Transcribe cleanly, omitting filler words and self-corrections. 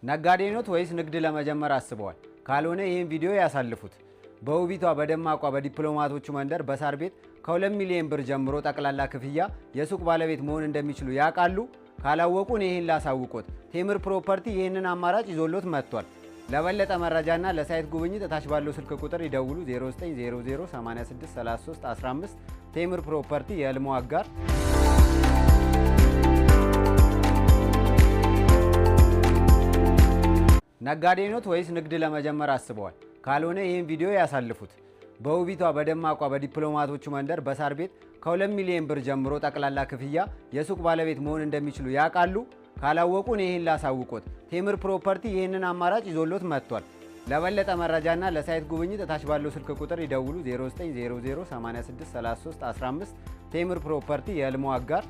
ነጋዴ ኖት ወይስ ንግድ ለመጀመር አስበዋል? ካልሆነ ይህን ቪዲዮ ያሳልፉት። በውቢቷ በደማቋ በዲፕሎማቶቹ መንደር በሳር ቤት ከ2 ሚሊዮን ብር ጀምሮ ጠቅላላ ክፍያ የሱቅ ባለቤት መሆን እንደሚችሉ ያውቃሉ? ካላወቁ ይህን ላሳውቆት። ቴምር ፕሮፐርቲ ይህንን አማራጭ ይዞሎት መጥቷል። ለበለጠ መረጃና ለሳይት ጉብኝት ታች ባለው ስልክ ቁጥር ይደውሉ 0900863315 ቴምር ፕሮፐርቲ የህልሞ አጋር። ነጋዴ ኖት ወይስ ንግድ ለመጀመር አስበዋል? ካልሆነ ይህን ቪዲዮ ያሳልፉት። በውቢቷ በደማቋ በዲፕሎማቶቹ መንደር በሳር ቤት ከ2 ሚሊዮን ብር ጀምሮ ጠቅላላ ክፍያ የሱቅ ባለቤት መሆን እንደሚችሉ ያውቃሉ? ካላወቁ ይህን ላሳውቆት። ቴምር ፕሮፐርቲ ይህንን አማራጭ ይዞሎት መጥቷል። ለበለጠ መረጃና ለሳይት ጉብኝት ታች ባለው ስልክ ቁጥር ይደውሉ 0900863315 ቴምር ፕሮፐርቲ የህልሞ አጋር።